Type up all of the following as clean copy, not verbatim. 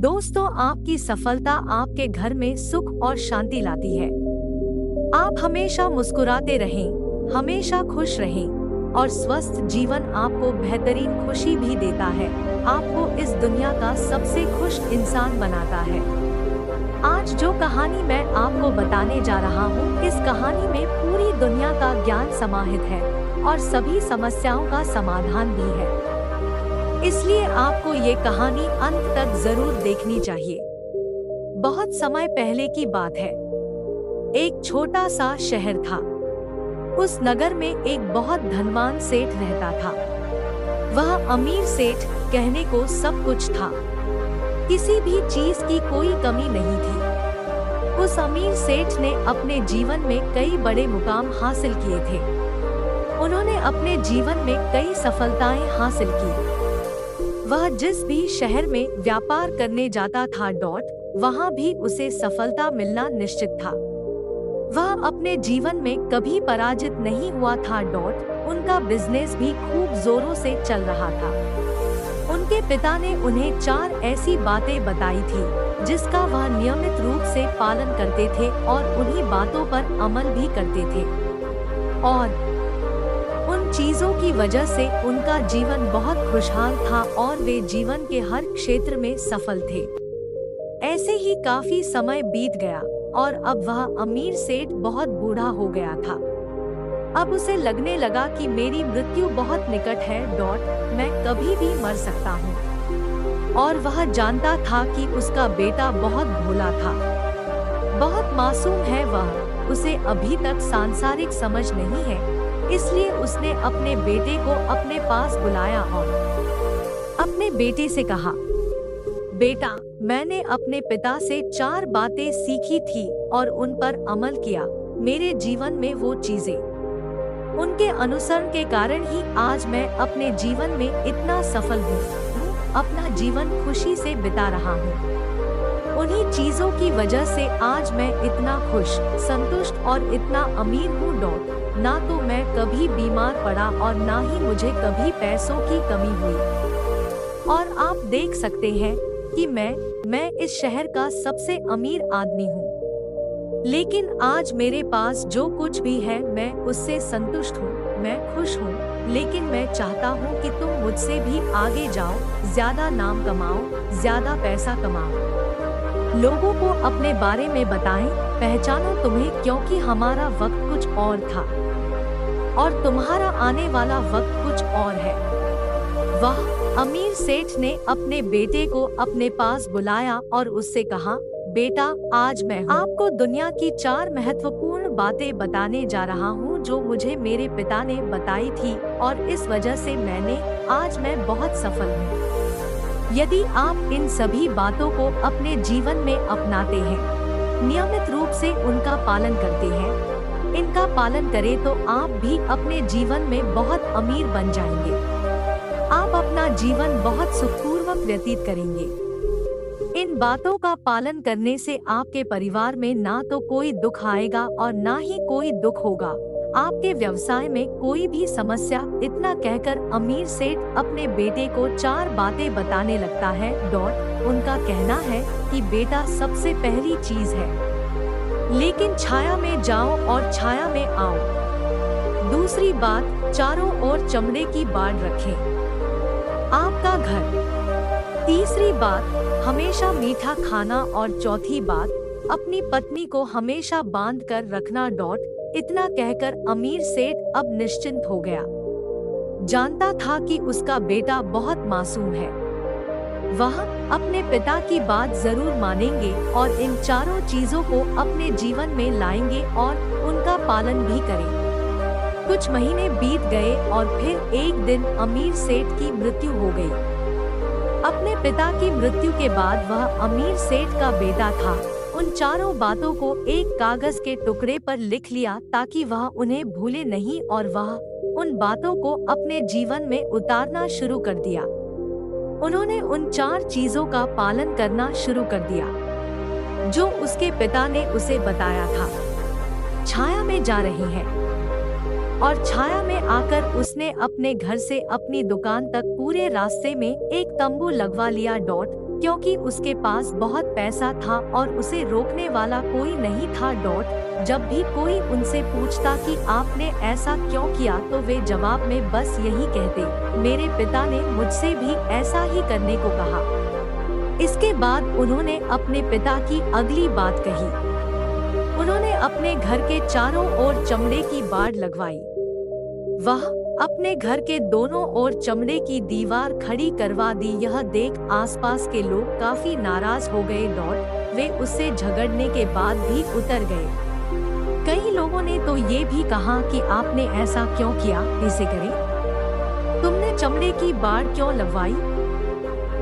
दोस्तों, आपकी सफलता आपके घर में सुख और शांति लाती है। आप हमेशा मुस्कुराते रहें, हमेशा खुश रहें और स्वस्थ जीवन आपको बेहतरीन खुशी भी देता है। आपको इस दुनिया का सबसे खुश इंसान बनाता है। आज जो कहानी मैं आपको बताने जा रहा हूँ, इस कहानी में पूरी दुनिया का ज्ञान समाहित है और सभी समस्याओं का समाधान भी है। इसलिए आपको ये कहानी अंत तक जरूर देखनी चाहिए। बहुत समय पहले की बात है। एक छोटा सा शहर था। उस नगर में एक बहुत धनवान सेठ रहता था। वह अमीर सेठ कहने को सब कुछ था। किसी भी चीज की कोई कमी नहीं थी। उस अमीर सेठ ने अपने जीवन में कई बड़े मुकाम हासिल किए थे। उन्होंने अपने जीवन में कई सफलताएं हासिल की। वह जिस भी शहर में व्यापार करने जाता था वहाँ भी उसे सफलता मिलना निश्चित था। वह अपने जीवन में कभी पराजित नहीं हुआ था। उनका बिजनेस भी खूब जोरों से चल रहा था। उनके पिता ने उन्हें 4 ऐसी बातें बताई थी जिसका वह नियमित रूप से पालन करते थे और उन्हीं बातों पर अमल भी करते थे। और उन चीजों की वजह से उनका जीवन बहुत खुशहाल था और वे जीवन के हर क्षेत्र में सफल थे। ऐसे ही काफी समय बीत गया और अब वह अमीर सेठ बहुत बूढ़ा हो गया था। अब उसे लगने लगा कि मेरी मृत्यु बहुत निकट है। मैं कभी भी मर सकता हूँ। और वह जानता था कि उसका बेटा बहुत भोला था, बहुत मासूम है। वह उसे अभी तक सांसारिक समझ नहीं है। इसलिए उसने अपने बेटे को अपने पास बुलाया और अपने बेटे से कहा, बेटा, मैंने अपने पिता से 4 बातें सीखी थी और उन पर अमल किया। मेरे जीवन में वो चीजें, उनके अनुसरण के कारण ही आज मैं अपने जीवन में इतना सफल हूँ। अपना जीवन खुशी से बिता रहा हूँ। उन्हीं चीजों की वजह से आज मैं इतना खुश, संतुष्ट और इतना अमीर हूँ। ना तो मैं कभी बीमार पड़ा और ना ही मुझे कभी पैसों की कमी हुई। और आप देख सकते हैं कि मैं इस शहर का सबसे अमीर आदमी हूँ। लेकिन आज मेरे पास जो कुछ भी है मैं उससे संतुष्ट हूँ, मैं खुश हूँ। लेकिन मैं चाहता हूँ कि तुम मुझसे भी आगे जाओ, ज्यादा नाम कमाओ, ज्यादा पैसा कमाओ। लोगों को अपने बारे में बताएं, पहचानो तुम्हें, क्योंकि हमारा वक्त कुछ और था और तुम्हारा आने वाला वक्त कुछ और है। वह अमीर सेठ ने अपने बेटे को अपने पास बुलाया और उससे कहा, बेटा, आज मैं आपको दुनिया की 4 महत्वपूर्ण बातें बताने जा रहा हूँ जो मुझे मेरे पिता ने बताई थी और इस वजह से आज मैं बहुत सफल हूँ। यदि आप इन सभी बातों को अपने जीवन में अपनाते हैं, नियमित रूप से उनका पालन करते हैं, इनका पालन करें, तो आप भी अपने जीवन में बहुत अमीर बन जाएंगे। आप अपना जीवन बहुत सुखपूर्वक व्यतीत करेंगे। इन बातों का पालन करने से आपके परिवार में ना तो कोई दुख आएगा और ना ही कोई दुख होगा। आपके व्यवसाय में कोई भी समस्या, इतना कहकर अमीर सेठ अपने बेटे को 4 बातें बताने लगता है। उनका कहना है कि बेटा, सबसे पहली चीज है, लेकिन छाया में जाओ और छाया में आओ। दूसरी बात, चारों ओर चमड़े की बाड़ रखें, आपका घर। तीसरी बात, हमेशा मीठा खाना। और चौथी बात, अपनी पत्नी को हमेशा बांध कर रखना। इतना कहकर अमीर सेठ अब निश्चिंत हो गया। जानता था कि उसका बेटा बहुत मासूम है। वह अपने पिता की बात जरूर मानेंगे और इन 4 चीजों को अपने जीवन में लाएंगे और उनका पालन भी करें। कुछ महीने बीत गए और फिर एक दिन अमीर सेठ की मृत्यु हो गई। अपने पिता की मृत्यु के बाद वह अमीर सेठ का बेटा था उन 4 बातों को एक कागज के टुकड़े पर लिख लिया ताकि वह उन्हें भूले नहीं, और वह उन बातों को अपने जीवन में उतारना शुरू कर दिया। उन्होंने उन 4 चीजों का पालन करना शुरू कर दिया जो उसके पिता ने उसे बताया था। छाया में जा रहे हैं और छाया में आकर उसने अपने घर से अपनी दुकान तक पूरे रास्ते में एक तंबू लगवा लिया। क्योंकि उसके पास बहुत पैसा था और उसे रोकने वाला कोई नहीं था। जब भी कोई उनसे पूछता कि आपने ऐसा क्यों किया तो वे जवाब में बस यही कहते, मेरे पिता ने मुझसे भी ऐसा ही करने को कहा। इसके बाद उन्होंने अपने पिता की अगली बात कही। उन्होंने अपने घर के चारों ओर चमड़े की बाड़ लगवाई। वह अपने घर के दोनों ओर चमड़े की दीवार खड़ी करवा दी। यह देख आसपास के लोग काफी नाराज हो गए। वे उससे झगड़ने के बाद भी उतर गए। कई लोगों ने तो ये भी कहा कि आपने ऐसा क्यों किया, इसे करें। तुमने चमड़े की बाड़ क्यों लगवाई?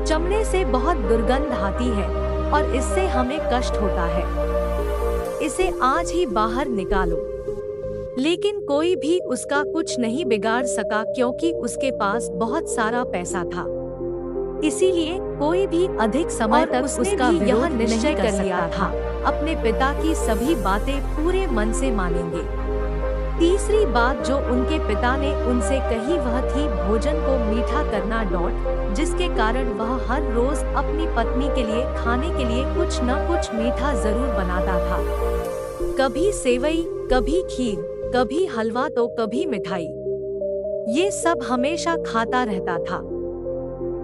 चमड़े से बहुत दुर्गंध आती है और इससे हमें कष्ट होता है। इसे आज ही बाहर निकालो। लेकिन कोई भी उसका कुछ नहीं बिगाड़ सका क्योंकि उसके पास बहुत सारा पैसा था। इसीलिए कोई भी अधिक समय तक उसका यह निश्चय कर लिया था, अपने पिता की सभी बातें पूरे मन से मानेंगे। तीसरी बात जो उनके पिता ने उनसे कही वह थी भोजन को मीठा करना। जिसके कारण वह हर रोज अपनी पत्नी के लिए खाने के लिए कुछ न कुछ मीठा जरूर बनाता था। कभी सेवई, कभी खीर, कभी हलवा तो कभी मिठाई। ये सब हमेशा खाता रहता था।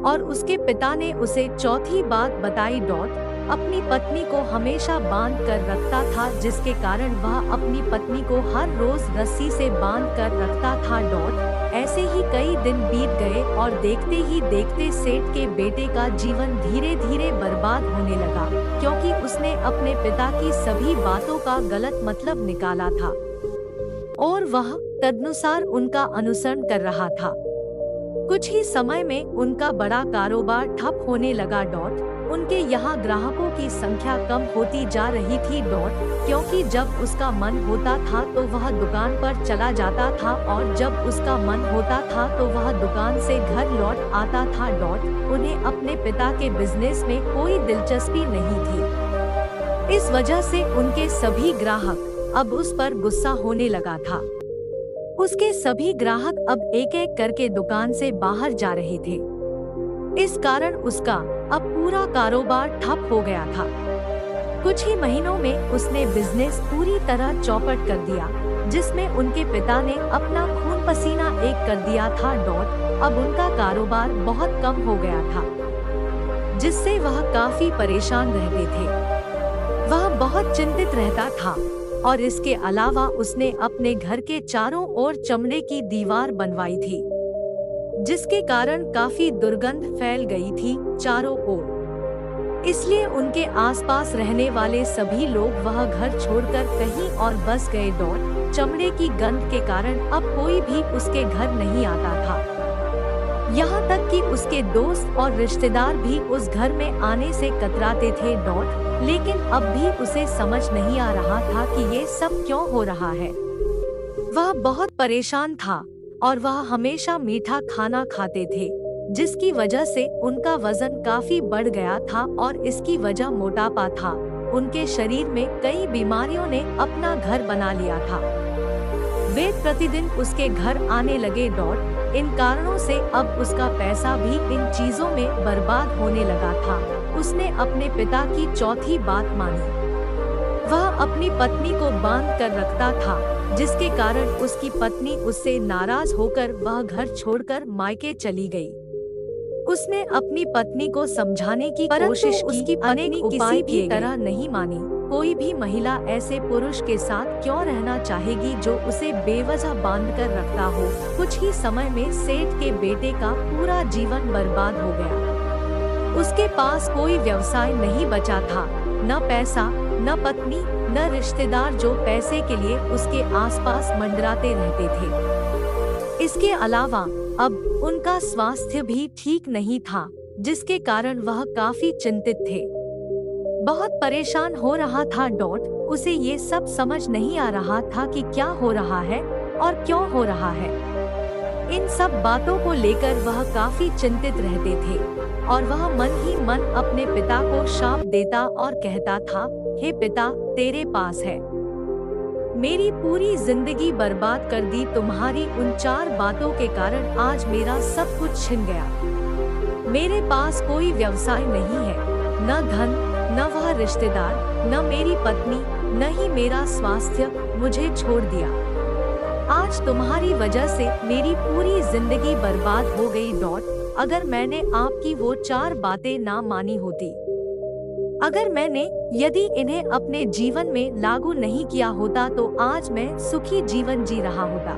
और उसके पिता ने उसे चौथी बात बताई। अपनी पत्नी को हमेशा बांध कर रखता था, जिसके कारण वह अपनी पत्नी को हर रोज रस्सी से बांध कर रखता था। ऐसे ही कई दिन बीत गए और देखते ही देखते सेठ के बेटे का जीवन धीरे धीरे बर्बाद होने लगा, क्योंकि उसने अपने पिता की सभी बातों का गलत मतलब निकाला था और वह तदनुसार उनका अनुसरण कर रहा था। कुछ ही समय में उनका बड़ा कारोबार ठप होने लगा। उनके यहाँ ग्राहकों की संख्या कम होती जा रही थी। क्योंकि जब उसका मन होता था तो वह दुकान पर चला जाता था और जब उसका मन होता था तो वह दुकान से घर लौट आता था। उन्हें अपने पिता के बिजनेस में कोई दिलचस्पी नहीं थी। इस वजह से उनके सभी ग्राहक अब उस पर गुस्सा होने लगा था। उसके सभी ग्राहक अब एक एक करके दुकान से बाहर जा रहे थे। इस कारण उसका अब पूरा कारोबार ठप हो गया था। कुछ ही महीनों में उसने बिजनेस पूरी तरह चौपट कर दिया, जिसमें उनके पिता ने अपना खून पसीना एक कर दिया था। अब उनका कारोबार बहुत कम हो गया था, जिससे वह काफी परेशान रहते थे। वह बहुत चिंतित रहता था और इसके अलावा उसने अपने घर के चारों ओर चमड़े की दीवार बनवाई थी, जिसके कारण काफी दुर्गंध फैल गई थी चारों ओर। इसलिए उनके आसपास रहने वाले सभी लोग वह घर छोड़कर कहीं और बस गए। चमड़े की गंध के कारण अब कोई भी उसके घर नहीं आता था। यहाँ तक कि उसके दोस्त और रिश्तेदार भी उस घर में आने से कतराते थे। लेकिन अब भी उसे समझ नहीं आ रहा था कि ये सब क्यों हो रहा है। वह बहुत परेशान था और वह हमेशा मीठा खाना खाते थे, जिसकी वजह से उनका वजन काफी बढ़ गया था और इसकी वजह मोटापा था। उनके शरीर में कई बीमारियों ने अपना घर बना लिया था। वे प्रतिदिन उसके घर आने लगे। इन कारणों से अब उसका पैसा भी इन चीजों में बर्बाद होने लगा था। उसने अपने पिता की चौथी बात मानी। वह अपनी पत्नी को बांध कर रखता था, जिसके कारण उसकी पत्नी उससे नाराज होकर वह घर छोड़कर मायके चली गई। उसने अपनी पत्नी को समझाने की कोशिश की, उसकी पत्नी किसी भी तरह नहीं मानी। कोई भी महिला ऐसे पुरुष के साथ क्यों रहना चाहेगी जो उसे बेवजह बांध कर रखता हो। कुछ ही समय में सेठ के बेटे का पूरा जीवन बर्बाद हो गया। उसके पास कोई व्यवसाय नहीं बचा था, न पैसा, न पत्नी, न रिश्तेदार जो पैसे के लिए उसके आसपास मंडराते रहते थे। इसके अलावा अब उनका स्वास्थ्य भी ठीक नहीं था, जिसके कारण वह काफी चिंतित थे, बहुत परेशान हो रहा था। उसे ये सब समझ नहीं आ रहा था कि क्या हो रहा है और क्यों हो रहा है। इन सब बातों को लेकर वह काफी चिंतित रहते थे और वह मन ही मन अपने पिता को शाप देता और कहता था, हे पिता, तेरे पास है, मेरी पूरी जिंदगी बर्बाद कर दी तुम्हारी उन 4 बातों के कारण। आज मेरा सब कुछ छिन गया। मेरे पास कोई व्यवसाय नहीं है, न धन, न वह रिश्तेदार, न मेरी पत्नी, न ही मेरा स्वास्थ्य मुझे छोड़ दिया। आज तुम्हारी वजह से मेरी पूरी जिंदगी बर्बाद हो गई। अगर मैंने आपकी वो 4 बातें ना मानी होती, अगर मैंने यदि इन्हें अपने जीवन में लागू नहीं किया होता तो आज मैं सुखी जीवन जी रहा होता।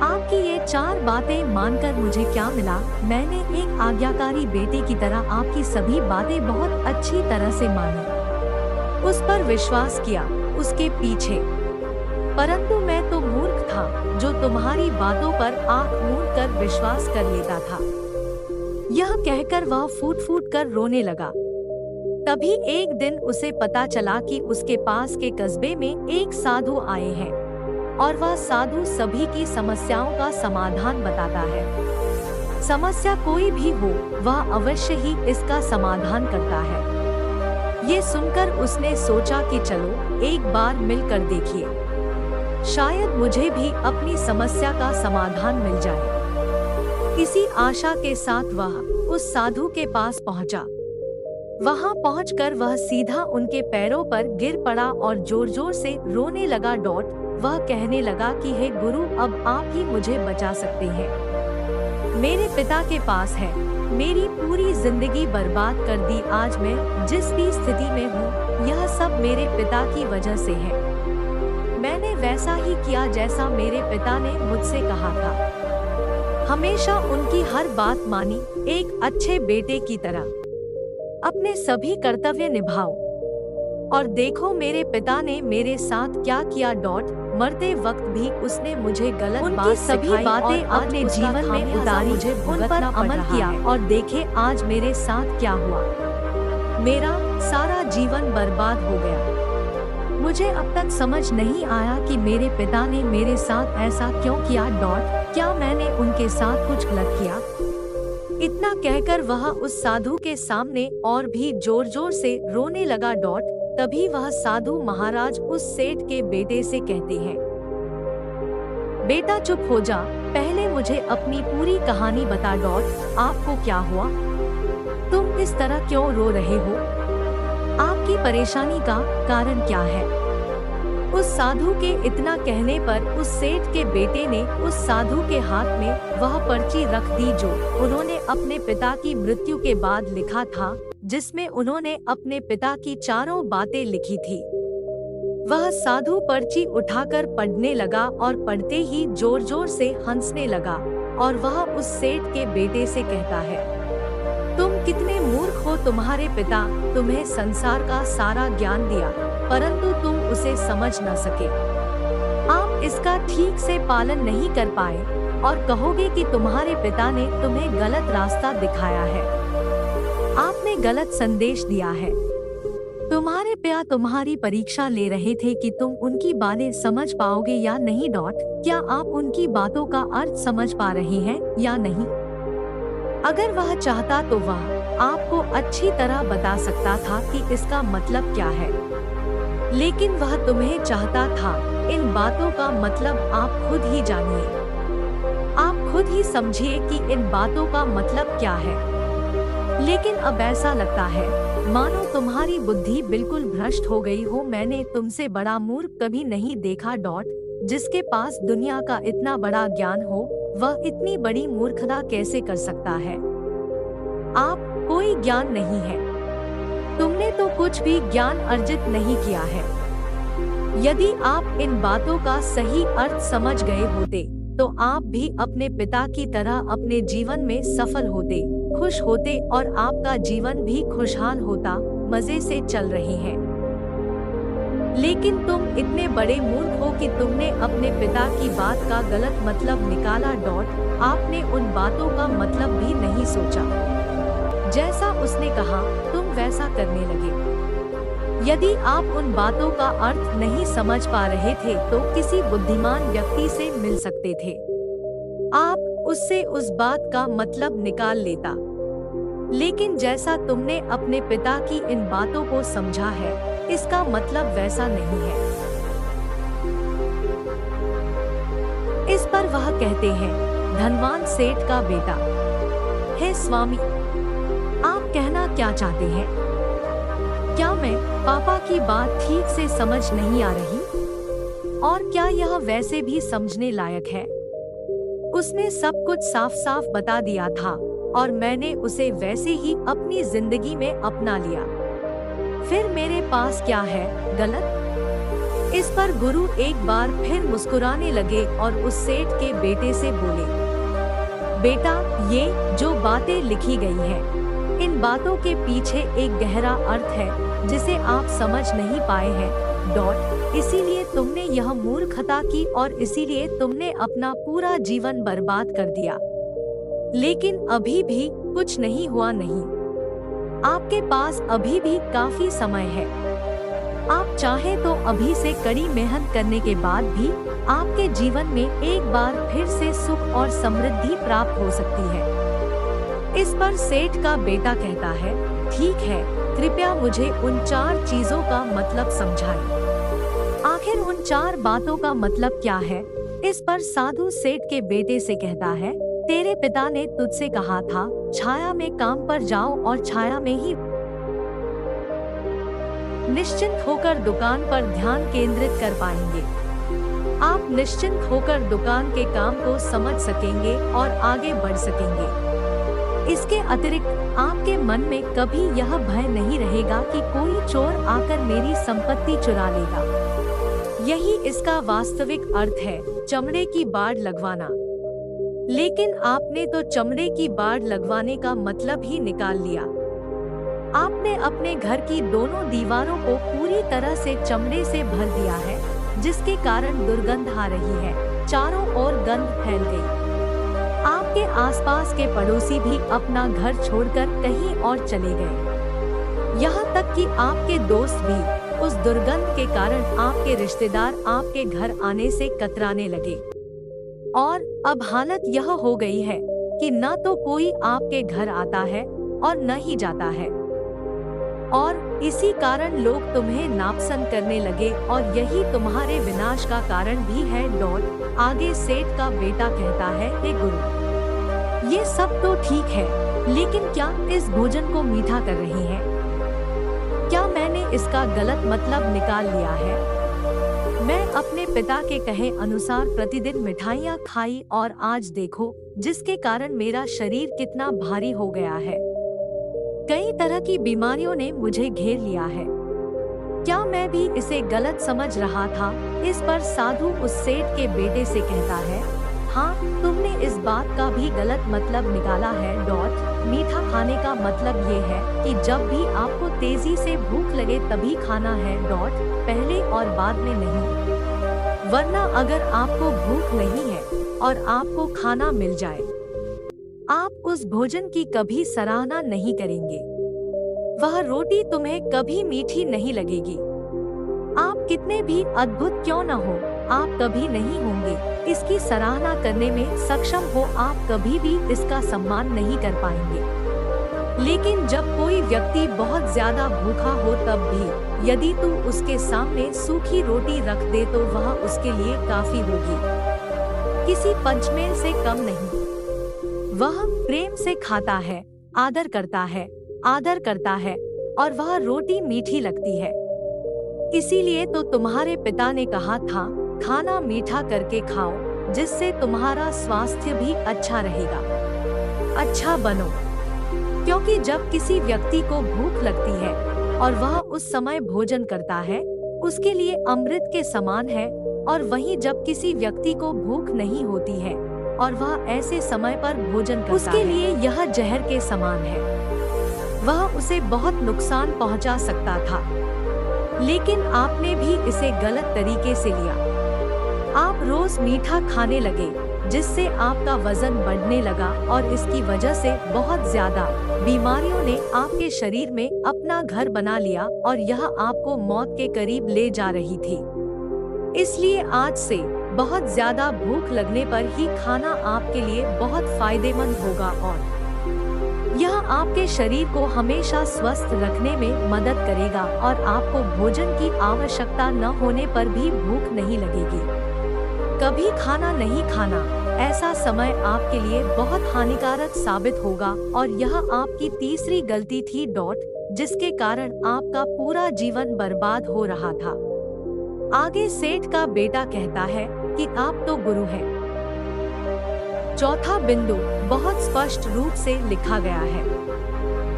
आपकी ये 4 बातें मानकर मुझे क्या मिला? मैंने एक आज्ञाकारी बेटे की तरह आपकी सभी बातें बहुत अच्छी तरह से मानी, उस पर विश्वास किया, उसके पीछे। परंतु मैं तो मूर्ख था जो तुम्हारी बातों पर आंख मूंद कर विश्वास कर लेता था। यह कहकर वह फूट फूट कर रोने लगा। तभी एक दिन उसे पता चला कि उसके पास के कस्बे में एक साधु आए हैं और वह साधु सभी की समस्याओं का समाधान बताता है। समस्या कोई भी हो, वह अवश्य ही इसका समाधान करता है। ये सुनकर उसने सोचा कि चलो एक बार मिलकर देखिए, शायद मुझे भी अपनी समस्या का समाधान मिल जाए। इसी आशा के साथ वह उस साधु के पास पहुंचा। वहां पहुंचकर वह सीधा उनके पैरों पर गिर पड़ा और जोर जोर से रोने लगा। वह कहने लगा कि हे गुरु, अब आप ही मुझे बचा सकते हैं। मेरे पिता के पास है, मेरी पूरी जिंदगी बर्बाद कर दी। आज मैं जिस भी स्थिति में हूँ, यह सब मेरे पिता की वजह से है। मैंने वैसा ही किया जैसा मेरे पिता ने मुझसे कहा था। हमेशा उनकी हर बात मानी, एक अच्छे बेटे की तरह अपने सभी कर्तव्य निभाओ। और देखो मेरे पिता ने मेरे साथ क्या किया। मरते वक्त भी उसने मुझे गलत बात सभी बातें अपने जीवन में उतारी, उन पर अमल किया और देखे आज मेरे साथ क्या हुआ। मेरा सारा जीवन बर्बाद हो गया। मुझे अब तक समझ नहीं आया कि मेरे पिता ने मेरे साथ ऐसा क्यों किया। क्या मैंने उनके साथ कुछ गलत किया? इतना कहकर वह उस साधु के सामने और भी जोर जोर से रोने लगा। तभी वह साधु महाराज उस सेठ के बेटे से कहते हैं, बेटा चुप हो जा, पहले मुझे अपनी पूरी कहानी बता। आपको क्या हुआ? तुम इस तरह क्यों रो रहे हो? आपकी परेशानी का कारण क्या है? उस साधु के इतना कहने पर उस सेठ के बेटे ने उस साधु के हाथ में वह पर्ची रख दी जो उन्होंने अपने पिता की मृत्यु के बाद लिखा था, जिसमें उन्होंने अपने पिता की 4 बातें लिखी थी। वह साधु पर्ची उठाकर पढ़ने लगा और पढ़ते ही जोर जोर से हंसने लगा और वह उस सेठ के बेटे से कहता है, तुम कितने मूर्ख हो। तुम्हारे पिता तुम्हें संसार का सारा ज्ञान दिया, परंतु तुम उसे समझ न सके। आप इसका ठीक से पालन नहीं कर पाए और कहोगे कि तुम्हारे पिता ने तुम्हें गलत रास्ता दिखाया है, आपने गलत संदेश दिया है। तुम्हारे पिता तुम्हारी परीक्षा ले रहे थे कि तुम उनकी बातें समझ पाओगे या नहीं। क्या आप उनकी बातों का अर्थ समझ पा रहे हैं या नहीं? अगर वह चाहता तो वह आपको अच्छी तरह बता सकता था कि इसका मतलब क्या है, लेकिन वह तुम्हें चाहता था। इन बातों का मतलब आप खुद ही जानिए, आप खुद ही समझिए कि इन बातों का मतलब क्या है। लेकिन अब ऐसा लगता है मानो तुम्हारी बुद्धि बिल्कुल भ्रष्ट हो गई हो। मैंने तुमसे बड़ा मूर्ख कभी नहीं देखा। जिसके पास दुनिया का इतना बड़ा ज्ञान हो, वह इतनी बड़ी मूर्खता कैसे कर सकता है? आप कोई ज्ञान नहीं है, तुमने तो कुछ भी ज्ञान अर्जित नहीं किया है। यदि आप इन बातों का सही अर्थ समझ गए होते तो आप भी अपने पिता की तरह अपने जीवन में सफल होते, खुश होते और आपका जीवन भी खुशहाल होता, मजे से चल रहे हैं। लेकिन तुम इतने बड़े मूर्ख हो कि तुमने अपने पिता की बात का गलत मतलब निकाला। आपने उन बातों का मतलब भी नहीं सोचा। जैसा उसने कहा तुम वैसा करने लगे। यदि आप उन बातों का अर्थ नहीं समझ पा रहे थे तो किसी बुद्धिमान व्यक्ति से मिल सकते थे, आप उससे उस बात का मतलब निकाल लेता। लेकिन जैसा तुमने अपने पिता की इन बातों को समझा है, इसका मतलब वैसा नहीं है। इस पर वह कहते हैं, धनवान सेठ का बेटा, हे स्वामी, आप कहना क्या चाहते हैं? क्या मैं पापा की बात ठीक से समझ नहीं आ रही? और क्या यह वैसे भी समझने लायक है? उसने सब कुछ साफ साफ बता दिया था और मैंने उसे वैसे ही अपनी जिंदगी में अपना लिया। फिर मेरे पास क्या है गलत? इस पर गुरु एक बार फिर मुस्कुराने लगे और उस सेठ के बेटे से बोले, बेटा, ये जो बातें लिखी गई हैं, इन बातों के पीछे एक गहरा अर्थ है जिसे आप समझ नहीं पाए हैं। इसीलिए तुमने यह मूर्खता की और इसीलिए तुमने अपना पूरा जीवन बर्बाद कर दिया। लेकिन अभी भी कुछ नहीं हुआ नहीं। आपके पास अभी भी काफी समय है। आप चाहे तो अभी से कड़ी मेहनत करने के बाद भी आपके जीवन में एक बार फिर से सुख और समृद्धि प्राप्त हो सकती है। इस पर सेठ का बेटा कहता है, ठीक है, कृपया मुझे उन 4 चीजों का मतलब समझाएं। आखिर उन 4 बातों का मतलब क्या है? इस पर साधु सेठ के बेटे से कहता है, तेरे पिता ने तुझसे कहा था, छाया में काम पर जाओ और छाया में ही निश्चिंत होकर दुकान पर ध्यान केंद्रित कर पाएंगे। आप निश्चिंत होकर दुकान के काम को समझ सकेंगे और आगे बढ़ सकेंगे। इसके अतिरिक्त आपके मन में कभी यह भय नहीं रहेगा कि कोई चोर आकर मेरी संपत्ति चुरा लेगा। यही इसका वास्तविक अर्थ है, चमड़े की बाड़ लगवाना। लेकिन आपने तो चमड़े की बाड़ लगवाने का मतलब ही निकाल लिया। आपने अपने घर की दोनों दीवारों को पूरी तरह से चमड़े से भर दिया है, जिसके कारण दुर्गंध आ रही है, चारों ओर गंध फैल गई। आपके आसपास के पड़ोसी भी अपना घर छोड़कर कहीं और चले गए। यहाँ तक कि आपके दोस्त भी उस दुर्गंध के कारण आपके रिश्तेदार आपके घर आने से कतराने लगे। और अब हालत यह हो गई है कि न तो कोई आपके घर आता है और न ही जाता है। और इसी कारण लोग तुम्हें नापसंद करने लगे और यही तुम्हारे विनाश का कारण भी है। आगे सेठ का बेटा कहता है, हे गुरु, ये सब तो ठीक है, लेकिन क्या इस भोजन को मीठा कर रही हैं? क्या मैंने इसका गलत मतलब निकाल लिया है? मैं अपने पिता के कहे अनुसार प्रतिदिन मिठाइयाँ खाई और आज देखो जिसके कारण मेरा शरीर कितना भारी हो गया है। कई तरह की बीमारियों ने मुझे घेर लिया है। क्या मैं भी इसे गलत समझ रहा था? इस पर साधु उस सेठ के बेटे से कहता है, हाँ, तुमने इस बात का भी गलत मतलब निकाला है। मीठा खाने का मतलब ये है कि जब भी आपको तेजी से भूख लगे तभी खाना है। पहले और बाद में नहीं। वरना अगर आपको भूख नहीं है और आपको खाना मिल जाए, आप उस भोजन की कभी सराहना नहीं करेंगे। वह रोटी तुम्हें कभी मीठी नहीं लगेगी। आप कितने भी अद्भुत क्यों न हो, आप कभी नहीं होंगे इसकी सराहना करने में सक्षम हो। आप कभी भी इसका सम्मान नहीं कर पाएंगे। लेकिन जब कोई व्यक्ति बहुत ज्यादा भूखा हो तब भी यदि तू उसके सामने सूखी रोटी रख दे तो वह उसके लिए काफी होगी, किसी पंचमेल से कम नहीं। वह प्रेम से खाता है, आदर करता है और वह रोटी मीठी लगती है। इसीलिए तो तुम्हारे पिता ने कहा था, खाना मीठा करके खाओ, जिससे तुम्हारा स्वास्थ्य भी अच्छा रहेगा। अच्छा बनो। क्योंकि जब किसी व्यक्ति को भूख लगती है और वह उस समय भोजन करता है, उसके लिए अमृत के समान है। और वहीं जब किसी व्यक्ति को भूख नहीं होती है और वह ऐसे समय पर भोजन करता है, उसके लिए यह जहर के समान है। वह उसे बहुत नुकसान पहुंचा सकता था, लेकिन आपने भी इसे गलत तरीके से लिया। आप रोज मीठा खाने लगे, जिससे आपका वजन बढ़ने लगा और इसकी वजह से बहुत ज्यादा बीमारियों ने आपके शरीर में अपना घर बना लिया और यह आपको मौत के करीब ले जा रही थी। इसलिए आज से बहुत ज्यादा भूख लगने पर ही खाना आपके लिए बहुत फायदेमंद होगा और यह आपके शरीर को हमेशा स्वस्थ रखने में मदद करेगा और आपको भोजन की आवश्यकता न होने पर भी भूख नहीं लगेगी। कभी खाना नहीं खाना, ऐसा समय आपके लिए बहुत हानिकारक साबित होगा और यह आपकी तीसरी गलती थी। जिसके कारण आपका पूरा जीवन बर्बाद हो रहा था। आगे सेठ का बेटा कहता है कि आप तो गुरु हैं। चौथा बिंदु बहुत स्पष्ट रूप से लिखा गया है।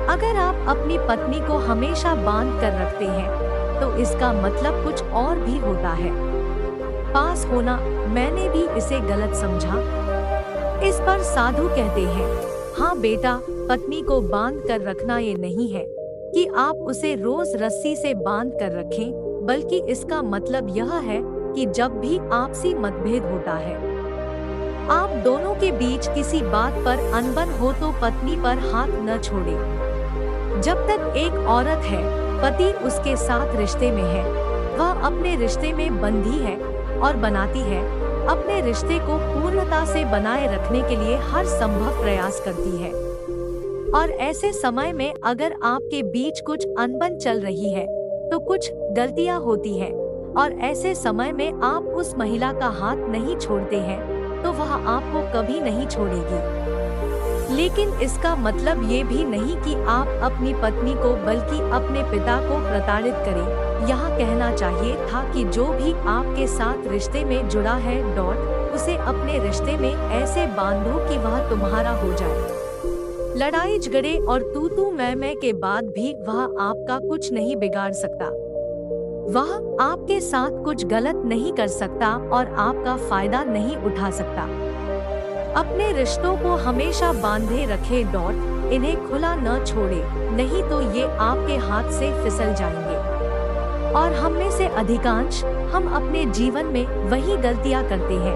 अगर आप अपनी पत्नी को हमेशा बांध कर रखते हैं तो इसका मतलब कुछ और भी होता है। पास होना, मैंने भी इसे गलत समझा। इस पर साधु कहते हैं, हाँ बेटा, पत्नी को बांध कर रखना ये नहीं है कि आप उसे रोज रस्सी से बांध कर रखें, बल्कि इसका मतलब यह है कि जब भी आपसी मतभेद होता है, आप दोनों के बीच किसी बात पर अनबन हो तो पत्नी पर हाथ न छोड़ें। जब तक एक औरत है, पति उसके साथ रिश्ते में है, वह अपने रिश्ते में बंधी है और बनाती है, अपने रिश्ते को पूर्णता से बनाए रखने के लिए हर संभव प्रयास करती है। और ऐसे समय में अगर आपके बीच कुछ अनबन चल रही है तो कुछ गलतियां होती हैं, और ऐसे समय में आप उस महिला का हाथ नहीं छोड़ते हैं तो वह आपको कभी नहीं छोड़ेगी। लेकिन इसका मतलब ये भी नहीं कि आप अपनी पत्नी को बल्कि अपने पिता को प्रताड़ित करें। यहाँ कहना चाहिए था कि जो भी आपके साथ रिश्ते में जुड़ा है उसे अपने रिश्ते में ऐसे बांधो कि वह तुम्हारा हो जाए। लड़ाई झगड़े और तू मैं के बाद भी वह आपका कुछ नहीं बिगाड़ सकता। वह आपके साथ कुछ गलत नहीं कर सकता और आपका फायदा नहीं उठा सकता। अपने रिश्तों को हमेशा बांधे रखे इन्हें खुला न छोड़े, नहीं तो ये आपके हाथ से फिसल जाएंगे। और हम में से अधिकांश हम अपने जीवन में वही गलतियां करते हैं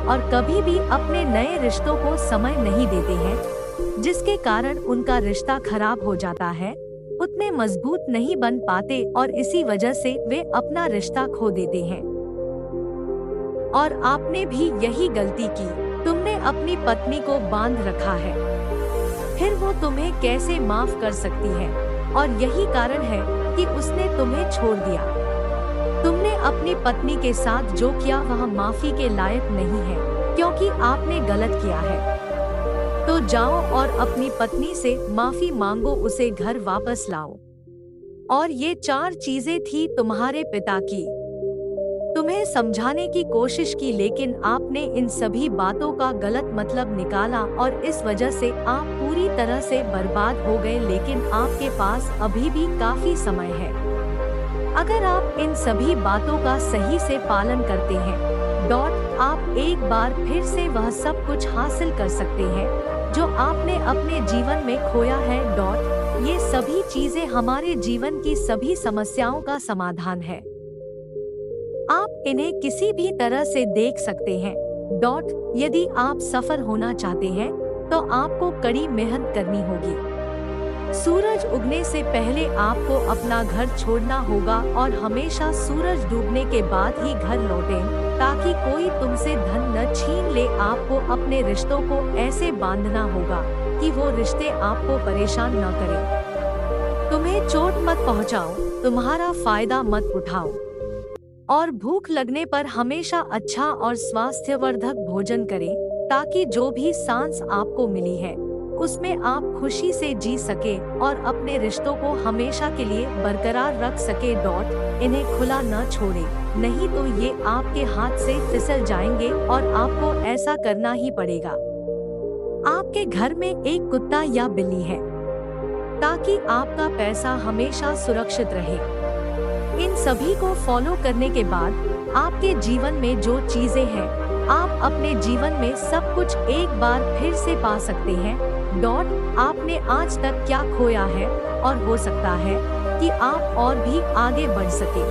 और कभी भी अपने नए रिश्तों को समय नहीं देते हैं, जिसके कारण उनका रिश्ता खराब हो जाता है, उतने मजबूत नहीं बन पाते और इसी वजह से वे अपना रिश्ता खो देते हैं। और आपने भी यही गलती की, तुमने अपनी पत्नी को बांध रखा है, फिर वो तुम्हें कैसे माफ कर सकती है? और यही कारण है कि उसने तुम्हें छोड़ दिया। तुमने अपनी पत्नी के साथ जो किया वह माफी के लायक नहीं है, क्योंकि आपने गलत किया है। तो जाओ और अपनी पत्नी से माफी मांगो, उसे घर वापस लाओ। और ये 4 चीजें थी तुम्हारे पिता की। तुम्हें समझाने की कोशिश की, लेकिन आपने इन सभी बातों का गलत मतलब निकाला और इस वजह से आप पूरी तरह से बर्बाद हो गए। लेकिन आपके पास अभी भी काफी समय है। अगर आप इन सभी बातों का सही से पालन करते हैं आप एक बार फिर से वह सब कुछ हासिल कर सकते हैं जो आपने अपने जीवन में खोया है। ये सभी चीजें हमारे जीवन की सभी समस्याओं का समाधान है। आप इन्हें किसी भी तरह से देख सकते हैं। यदि आप सफल होना चाहते हैं तो आपको कड़ी मेहनत करनी होगी। सूरज उगने से पहले आपको अपना घर छोड़ना होगा और हमेशा सूरज डूबने के बाद ही घर लौटें, ताकि कोई तुमसे धन न छीन ले। आपको अपने रिश्तों को ऐसे बांधना होगा कि वो रिश्ते आपको परेशान न करें। तुम्हें चोट मत पहुंचाओ, तुम्हारा फायदा मत उठाओ। और भूख लगने पर हमेशा अच्छा और स्वास्थ्यवर्धक भोजन करें, ताकि जो भी सांस आपको मिली है उसमें आप खुशी से जी सके और अपने रिश्तों को हमेशा के लिए बरकरार रख सके। इन्हें खुला न छोड़े, नहीं तो ये आपके हाथ से फिसल जाएंगे और आपको ऐसा करना ही पड़ेगा। आपके घर में एक कुत्ता या बिल्ली है, ताकि आपका पैसा हमेशा सुरक्षित रहे। इन सभी को फॉलो करने के बाद आपके जीवन में जो चीजें हैं, आप अपने जीवन में सब कुछ एक बार फिर से पा सकते हैं। आपने आज तक क्या खोया है, और हो सकता है कि आप और भी आगे बढ़ सके।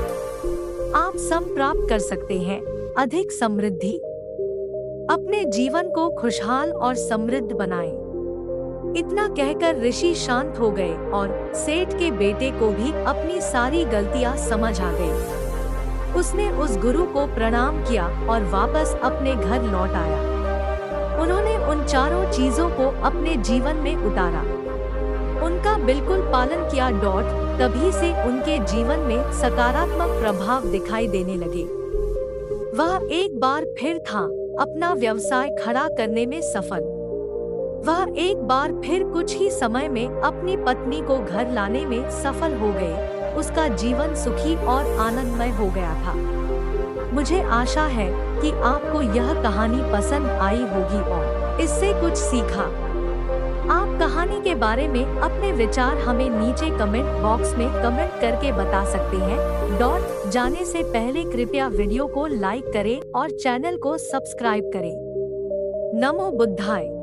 आप सम प्राप्त कर सकते हैं, अधिक समृद्धि। अपने जीवन को खुशहाल और समृद्ध बनाएं। इतना कहकर ऋषि शांत हो गए और सेठ के बेटे को भी अपनी सारी गलतियां समझ आ गई। उसने उस गुरु को प्रणाम किया और वापस अपने घर लौट आया। उन्होंने उन 4 चीजों को अपने जीवन में उतारा, उनका बिल्कुल पालन किया। तभी से उनके जीवन में सकारात्मक प्रभाव दिखाई देने लगे। वह एक बार फिर था अपना व्यवसाय खड़ा करने में सफल। वह एक बार फिर कुछ ही समय में अपनी पत्नी को घर लाने में सफल हो गए। उसका जीवन सुखी और आनंदमय हो गया था। मुझे आशा है कि आपको यह कहानी पसंद आई होगी और इससे कुछ सीखा। आप कहानी के बारे में अपने विचार हमें नीचे कमेंट बॉक्स में कमेंट करके बता सकते हैं। जाने से पहले कृपया वीडियो को लाइक करें और चैनल को सब्सक्राइब करें। नमो बुद्धाय।